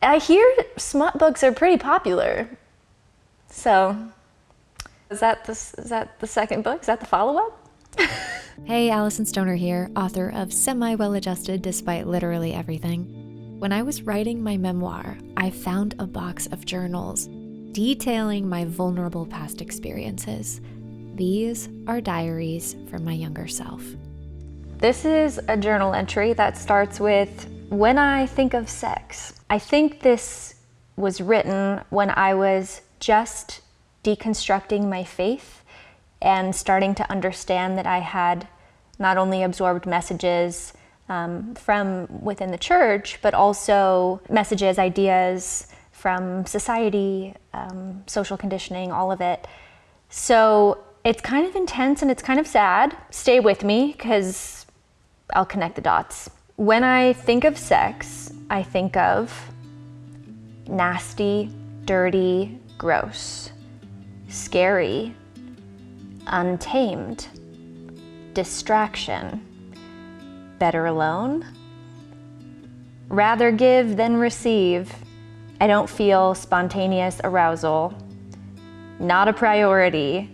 I hear smut books are pretty popular. So, is that the second book? Is that the follow-up? Hey, Alyson Stoner here, author of Semi-Well-Adjusted Despite Literally Everything. When I was writing my memoir, I found a box of journals detailing my vulnerable past experiences. These are diaries from my younger self. This is a journal entry that starts with, when I think of sex. I think this was written when I was just deconstructing my faith and starting to understand that I had not only absorbed messages from within the church, but also messages, ideas from society, social conditioning, all of it. So it's kind of intense and it's kind of sad. Stay with me because I'll connect the dots. When I think of sex, I think of nasty, dirty, gross, scary, untamed, distraction, better alone, rather give than receive. I don't feel spontaneous arousal, not a priority,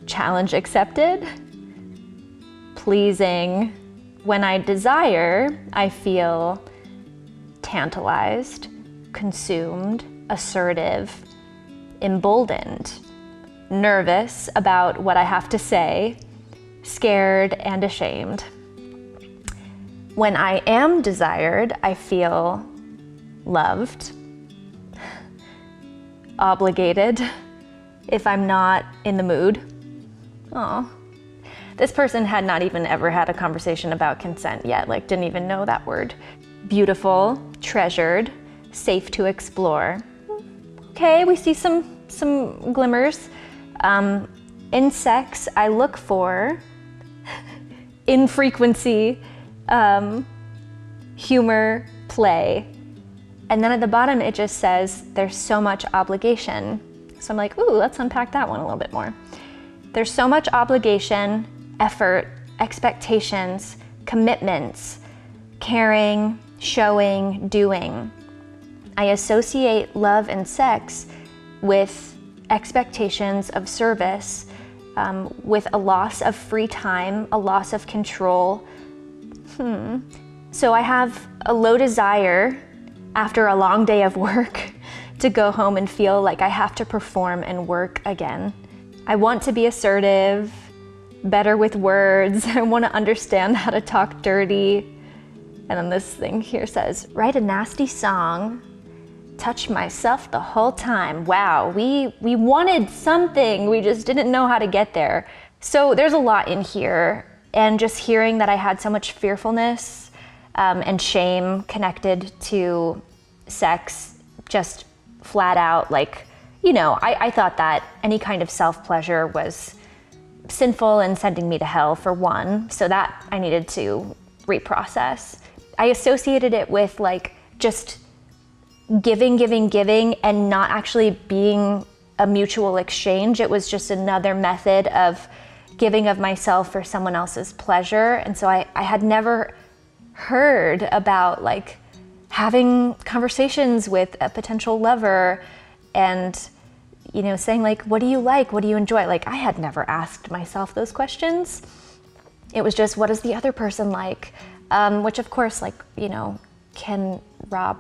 challenge accepted, pleasing. When I desire, I feel tantalized, consumed, assertive, emboldened, nervous about what I have to say, scared and ashamed. When I am desired, I feel loved, obligated if I'm not in the mood. Aw. This person had not even ever had a conversation about consent yet, like didn't even know that word. Beautiful, treasured, safe to explore. Okay, we see some glimmers. In sex, I look for infrequency, humor, play. And then at the bottom it just says, there's so much obligation. So I'm like, ooh, let's unpack that one a little bit more. There's so much obligation, effort, expectations, commitments, caring, showing, doing. I associate love and sex with expectations of service, with a loss of free time, a loss of control. So I have a low desire after a long day of work to go home and feel like I have to perform and work again. I want to be assertive, better with words. I want to understand how to talk dirty. And then this thing here says, write a nasty song, touch myself the whole time. Wow, we wanted something, we just didn't know how to get there. So there's a lot in here, and just hearing that I had so much fearfulness and shame connected to sex, just flat out, like, you know, I thought that any kind of self-pleasure was sinful and sending me to hell, for one, so that I needed to reprocess. I associated it with like just giving, and not actually being a mutual exchange. It was just another method of giving of myself for someone else's pleasure. And so I had never heard about like having conversations with a potential lover and, you know, saying like, what do you like? What do you enjoy? Like, I had never asked myself those questions. It was just, what is the other person like? Which of course, like, you know, can rob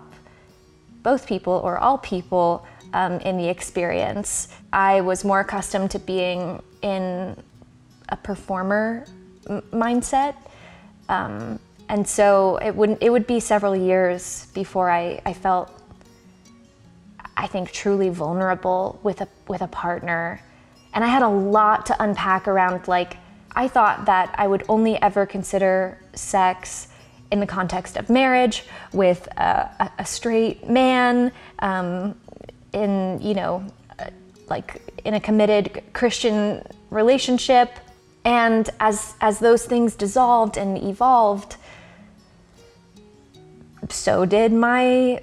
both people or all people in the experience. I was more accustomed to being in a performer mindset. And so it would be several years before I felt, I think, truly vulnerable with a partner. And I had a lot to unpack around, like, I thought that I would only ever consider sex in the context of marriage with a straight man, in, you know, like in a committed Christian relationship. And as those things dissolved and evolved, so did my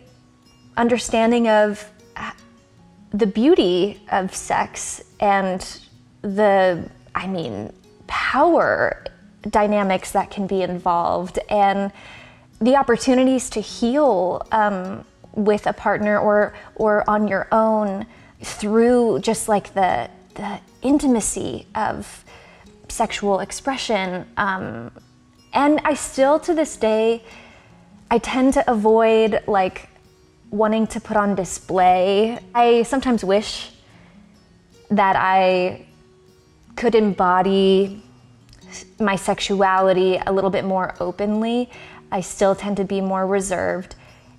understanding of the beauty of sex and the, power dynamics that can be involved, and the opportunities to heal with a partner or on your own through just like the intimacy of sexual expression. And I still, to this day, I tend to avoid like wanting to put on display. I sometimes wish that I could embody my sexuality a little bit more openly. I still tend to be more reserved.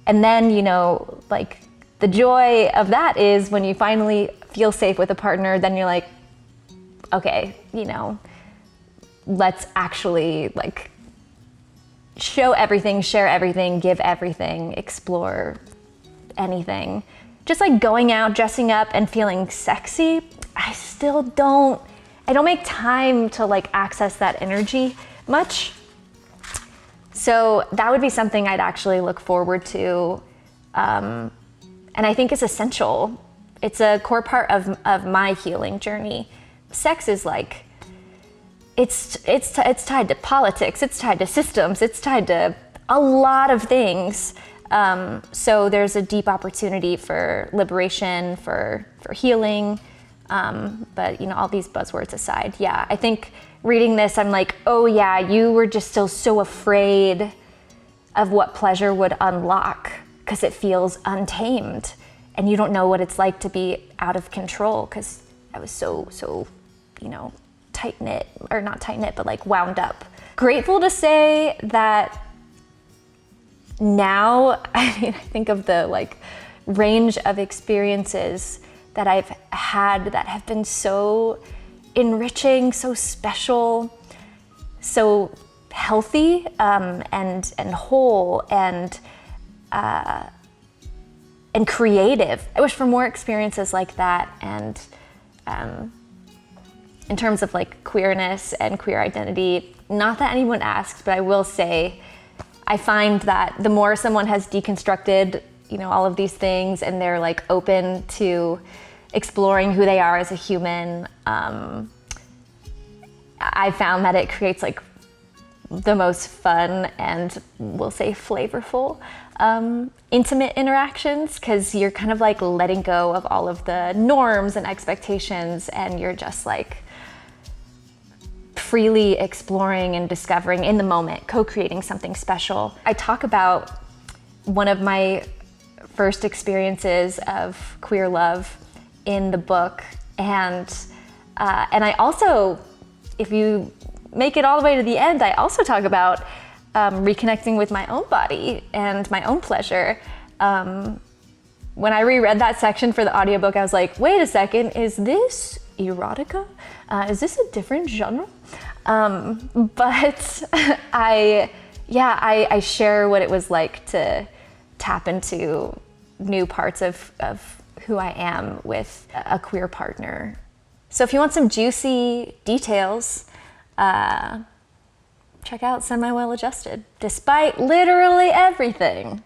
And then, you know, like the joy of that is when you finally feel safe with a partner, then you're like, okay, you know, let's actually like show everything, share everything, give everything, explore anything. Just like going out, dressing up and feeling sexy, I don't make time to like access that energy much. So that would be something I'd actually look forward to. And I think it's essential. It's a core part of my healing journey. Sex is like, it's tied to politics, it's tied to systems, it's tied to a lot of things. So there's a deep opportunity for liberation, for healing. But you know, all these buzzwords aside, yeah, I think reading this, I'm like, oh yeah, you were just still so afraid of what pleasure would unlock because it feels untamed and you don't know what it's like to be out of control because I was so, you know, tight-knit, or not tight-knit, but like wound up. Grateful to say that now, I mean, I think of the like range of experiences that I've had that have been so enriching, so special, so healthy, and whole, and creative. I wish for more experiences like that. And in terms of like queerness and queer identity, not that anyone asks, but I will say, I find that the more someone has deconstructed, you know, all of these things and they're like open to exploring who they are as a human, I found that it creates like the most fun and we'll say flavorful intimate interactions, because you're kind of like letting go of all of the norms and expectations and you're just like freely exploring and discovering in the moment, co-creating something special. I talk about one of my first experiences of queer love in the book, and I also, if you make it all the way to the end, I also talk about reconnecting with my own body and my own pleasure. When I reread that section for the audiobook, I was like, wait a second, is this erotica? Is this a different genre? But I share what it was like to tap into new parts of who I am with a queer partner. So if you want some juicy details, check out Semi Well Adjusted, despite literally everything.